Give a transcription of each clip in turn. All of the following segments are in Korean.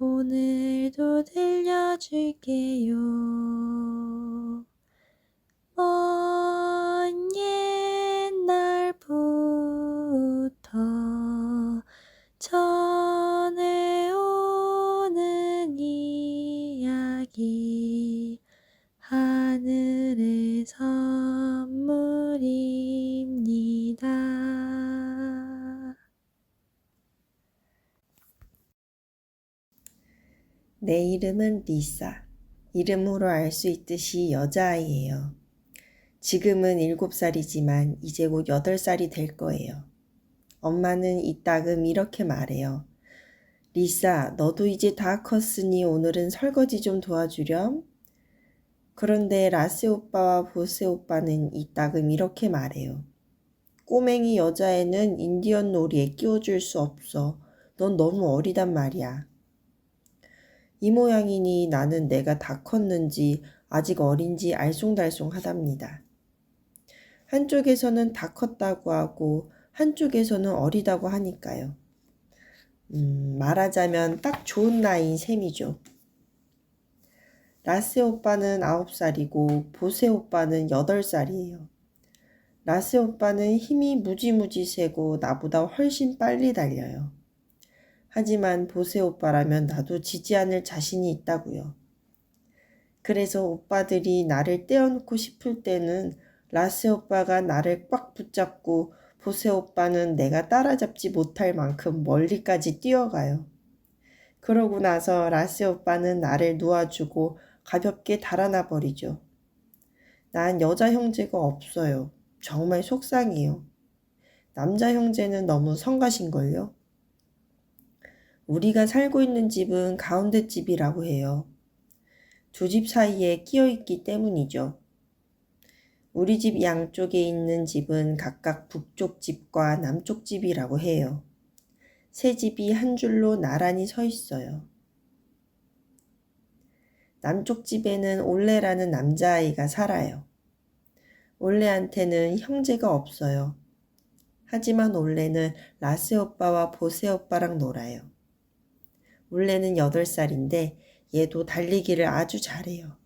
오늘도 들려줄게요. 먼 옛날부터 전해오는 이야기, 하늘의 선물입니다. 내 이름은 리사. 이름으로 알 수 있듯이 여자아이예요. 지금은 7살이지만 이제 곧 8살이 될 거예요. 엄마는 이따금 이렇게 말해요. 리사, 너도 이제 다 컸으니 오늘은 설거지 좀 도와주렴? 그런데 라세 오빠와 보세 오빠는 이따금 이렇게 말해요. 꼬맹이 여자애는 인디언 놀이에 끼워줄 수 없어. 넌 너무 어리단 말이야. 이 모양이니 나는 내가 다 컸는지 아직 어린지 알쏭달쏭하답니다. 한쪽에서는 다 컸다고 하고 한쪽에서는 어리다고 하니까요. 말하자면 딱 좋은 나이인 셈이죠. 라세 오빠는 9살이고 보세 오빠는 8살이에요. 라세 오빠는 힘이 무지무지 세고 나보다 훨씬 빨리 달려요. 하지만 보세 오빠라면 나도 지지 않을 자신이 있다고요. 그래서 오빠들이 나를 떼어놓고 싶을 때는 라세 오빠가 나를 꽉 붙잡고 보세 오빠는 내가 따라잡지 못할 만큼 멀리까지 뛰어가요. 그러고 나서 라세 오빠는 나를 놓아주고 가볍게 달아나 버리죠. 난 여자 형제가 없어요. 정말 속상해요. 남자 형제는 너무 성가신걸요? 우리가 살고 있는 집은 가운데 집이라고 해요. 두 집 사이에 끼어 있기 때문이죠. 우리 집 양쪽에 있는 집은 각각 북쪽 집과 남쪽 집이라고 해요. 세 집이 한 줄로 나란히 서 있어요. 남쪽 집에는 올레라는 남자아이가 살아요. 올레한테는 형제가 없어요. 하지만 올레는 라세 오빠와 보세 오빠랑 놀아요. 올레는 8살인데 얘도 달리기를 아주 잘해요.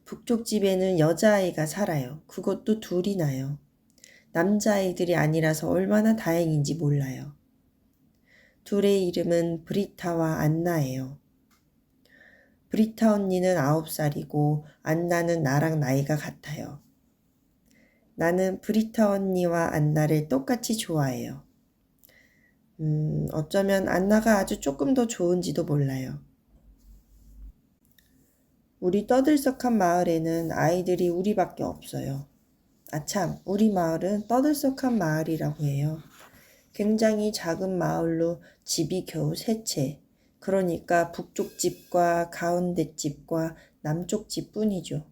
북쪽 집에는 여자아이가 살아요. 그것도 둘이나요. 남자아이들이 아니라서 얼마나 다행인지 몰라요. 둘의 이름은 브리타와 안나예요. 브리타 언니는 9살이고 안나는 나랑 나이가 같아요. 나는 브리타 언니와 안나를 똑같이 좋아해요. 어쩌면 안나가 아주 조금 더 좋은지도 몰라요. 우리 떠들썩한 마을에는 아이들이 우리밖에 없어요. 아참, 우리 마을은 떠들썩한 마을이라고 해요. 굉장히 작은 마을로 집이 겨우 3채. 그러니까 북쪽 집과 가운데 집과 남쪽 집뿐이죠.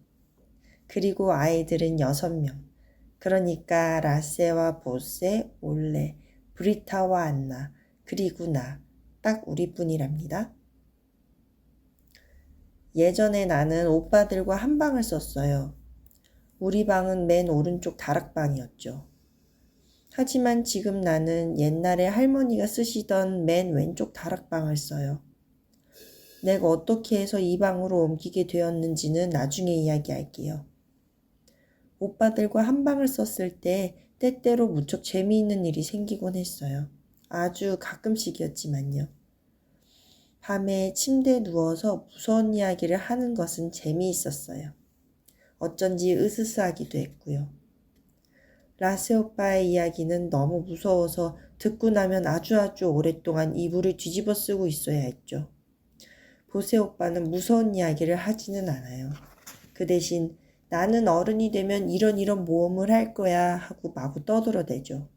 그리고 아이들은 6명. 그러니까 라세와 보세, 올레, 브리타와 안나, 그리고 나. 딱 우리뿐이랍니다. 예전에 나는 오빠들과 한 방을 썼어요. 우리 방은 맨 오른쪽 다락방이었죠. 하지만 지금 나는 옛날에 할머니가 쓰시던 맨 왼쪽 다락방을 써요. 내가 어떻게 해서 이 방으로 옮기게 되었는지는 나중에 이야기할게요. 오빠들과 한 방을 썼을 때 때때로 무척 재미있는 일이 생기곤 했어요. 아주 가끔씩이었지만요. 밤에 침대에 누워서 무서운 이야기를 하는 것은 재미있었어요. 어쩐지 으스스하기도 했고요. 라세 오빠의 이야기는 너무 무서워서 듣고 나면 아주 오랫동안 이불을 뒤집어 쓰고 있어야 했죠. 보세 오빠는 무서운 이야기를 하지는 않아요. 그 대신 나는 어른이 되면 이런 모험을 할 거야 하고 마구 떠들어대죠.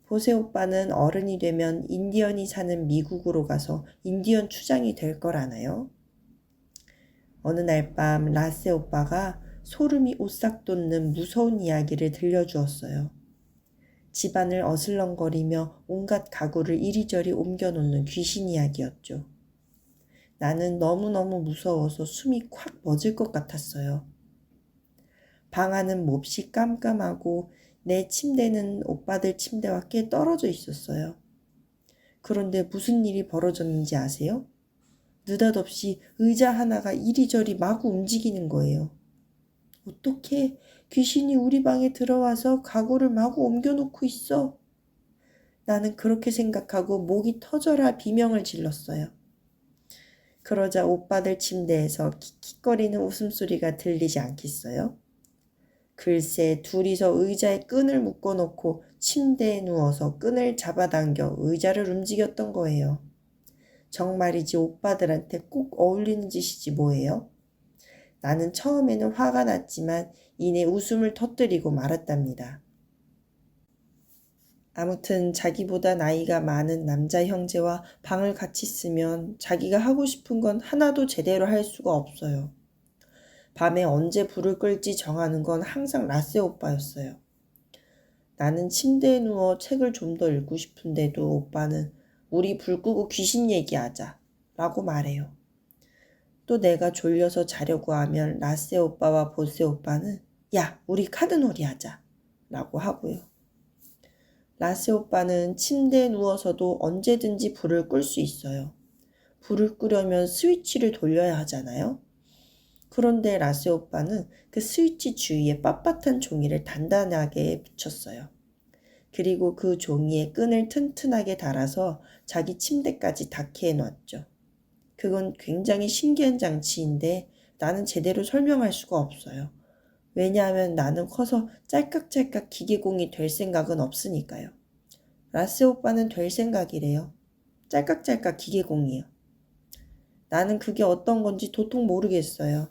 보세 오빠는 어른이 되면 인디언이 사는 미국으로 가서 인디언 추장이 될 거라나요? 어느 날 밤 라세 오빠가 소름이 오싹 돋는 무서운 이야기를 들려주었어요. 집안을 어슬렁거리며 온갖 가구를 이리저리 옮겨놓는 귀신 이야기였죠. 나는 너무너무 무서워서 숨이 콱 멎을 것 같았어요. 방 안은 몹시 깜깜하고 내 침대는 오빠들 침대와 꽤 떨어져 있었어요. 그런데 무슨 일이 벌어졌는지 아세요? 느닷없이 의자 하나가 이리저리 마구 움직이는 거예요. 어떻게 귀신이 우리 방에 들어와서 가구를 마구 옮겨놓고 있어? 나는 그렇게 생각하고 목이 터져라 비명을 질렀어요. 그러자 오빠들 침대에서 킥킥거리는 웃음소리가 들리지 않겠어요? 글쎄 둘이서 의자에 끈을 묶어놓고 침대에 누워서 끈을 잡아당겨 의자를 움직였던 거예요. 정말이지 오빠들한테 꼭 어울리는 짓이지 뭐예요? 나는 처음에는 화가 났지만 이내 웃음을 터뜨리고 말았답니다. 아무튼 자기보다 나이가 많은 남자 형제와 방을 같이 쓰면 자기가 하고 싶은 건 하나도 제대로 할 수가 없어요. 밤에 언제 불을 끌지 정하는 건 항상 라세 오빠였어요. 나는 침대에 누워 책을 좀 더 읽고 싶은데도 오빠는 우리 불 끄고 귀신 얘기하자 라고 말해요. 또 내가 졸려서 자려고 하면 라세 오빠와 보세 오빠는 야 우리 카드놀이 하자 라고 하고요. 라세 오빠는 침대에 누워서도 언제든지 불을 끌 수 있어요. 불을 끄려면 스위치를 돌려야 하잖아요. 그런데 라세 오빠는 그 스위치 주위에 빳빳한 종이를 단단하게 붙였어요. 그리고 그 종이에 끈을 튼튼하게 달아서 자기 침대까지 닿게 해놨죠. 그건 굉장히 신기한 장치인데 나는 제대로 설명할 수가 없어요. 왜냐하면 나는 커서 짤깍짤깍 기계공이 될 생각은 없으니까요. 라세 오빠는 될 생각이래요. 짤깍짤깍 기계공이요. 나는 그게 어떤 건지 도통 모르겠어요.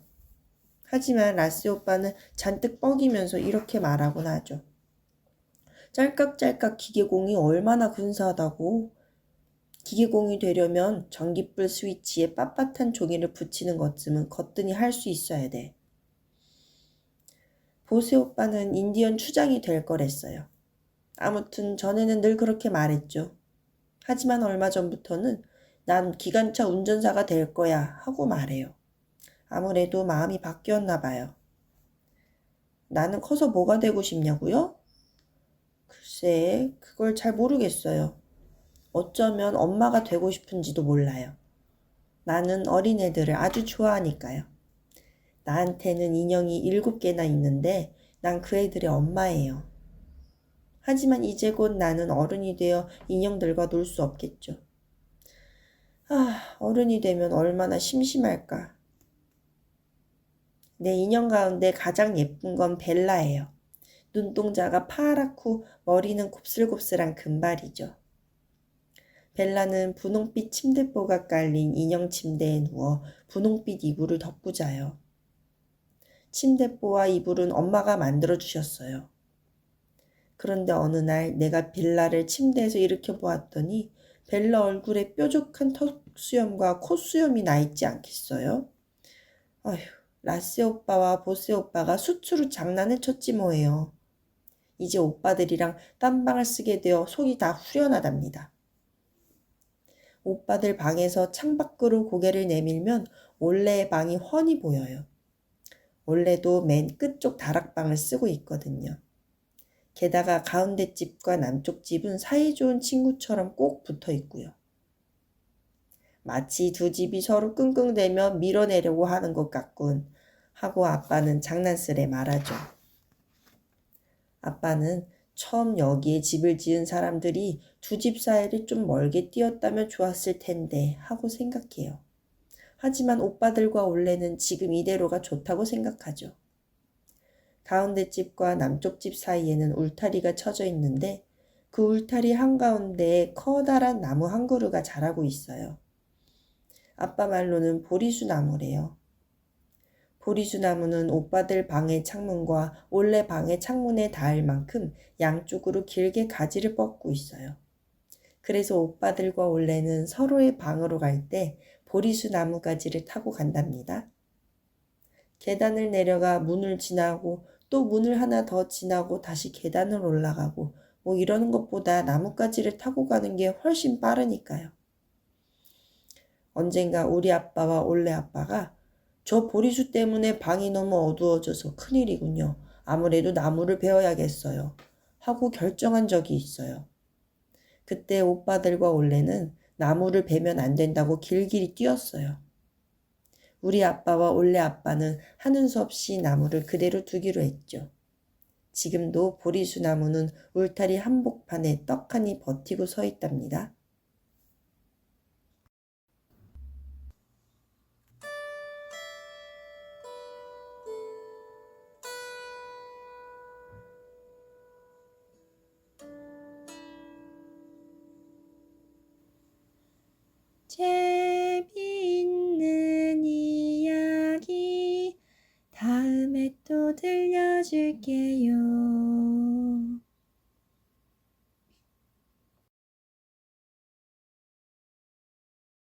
하지만 라세 오빠는 잔뜩 뻐기면서 이렇게 말하곤 하죠. 짤깍짤깍 기계공이 얼마나 근사하다고. 기계공이 되려면 전기불 스위치에 빳빳한 종이를 붙이는 것쯤은 거뜬히 할 수 있어야 돼. 보세 오빠는 인디언 추장이 될 거랬어요. 아무튼 전에는 늘 그렇게 말했죠. 하지만 얼마 전부터는 난 기관차 운전사가 될 거야 하고 말해요. 아무래도 마음이 바뀌었나 봐요. 나는 커서 뭐가 되고 싶냐고요? 글쎄, 그걸 잘 모르겠어요. 어쩌면 엄마가 되고 싶은지도 몰라요. 나는 어린애들을 아주 좋아하니까요. 나한테는 인형이 7개나 있는데 난 그 애들의 엄마예요. 하지만 이제 곧 나는 어른이 되어 인형들과 놀 수 없겠죠. 어른이 되면 얼마나 심심할까. 내 인형 가운데 가장 예쁜 건 벨라예요. 눈동자가 파랗고 머리는 곱슬곱슬한 금발이죠. 벨라는 분홍빛 침대보가 깔린 인형 침대에 누워 분홍빛 이불을 덮고 자요. 침대보와 이불은 엄마가 만들어 주셨어요. 그런데 어느 날 내가 벨라를 침대에서 일으켜 보았더니 벨라 얼굴에 뾰족한 턱수염과 콧수염이 나 있지 않겠어요? 아휴, 라세 오빠와 보세 오빠가 수추로 장난을 쳤지 뭐예요. 이제 오빠들이랑 딴방을 쓰게 되어 속이 다 후련하답니다. 오빠들 방에서 창밖으로 고개를 내밀면 올레의 방이 훤히 보여요. 올레도 맨 끝쪽 다락방을 쓰고 있거든요. 게다가 가운데 집과 남쪽 집은 사이좋은 친구처럼 꼭 붙어 있고요. 마치 두 집이 서로 끙끙대며 밀어내려고 하는 것 같군 하고 아빠는 장난스레 말하죠. 아빠는 처음 여기에 집을 지은 사람들이 두 집 사이를 좀 멀게 띄었다면 좋았을 텐데 하고 생각해요. 하지만 오빠들과 올레는 지금 이대로가 좋다고 생각하죠. 가운데 집과 남쪽 집 사이에는 울타리가 쳐져 있는데 그 울타리 한가운데에 커다란 나무 한 그루가 자라고 있어요. 아빠 말로는 보리수 나무래요. 보리수 나무는 오빠들 방의 창문과 올레 방의 창문에 닿을 만큼 양쪽으로 길게 가지를 뻗고 있어요. 그래서 오빠들과 올레는 서로의 방으로 갈 때 보리수 나무 가지를 타고 간답니다. 계단을 내려가 문을 지나고 또 문을 하나 더 지나고 다시 계단을 올라가고 뭐 이러는 것보다 나뭇가지를 타고 가는 게 훨씬 빠르니까요. 언젠가 우리 아빠와 올레 아빠가 저 보리수 때문에 방이 너무 어두워져서 큰일이군요. 아무래도 나무를 베어야겠어요. 하고 결정한 적이 있어요. 그때 오빠들과 올레는 나무를 베면 안 된다고 길길이 뛰었어요. 우리 아빠와 올레 아빠는 하는 수 없이 나무를 그대로 두기로 했죠. 지금도 보리수 나무는 울타리 한복판에 떡하니 버티고 서 있답니다. 재미있는 이야기 다음에 또 들려줄게요.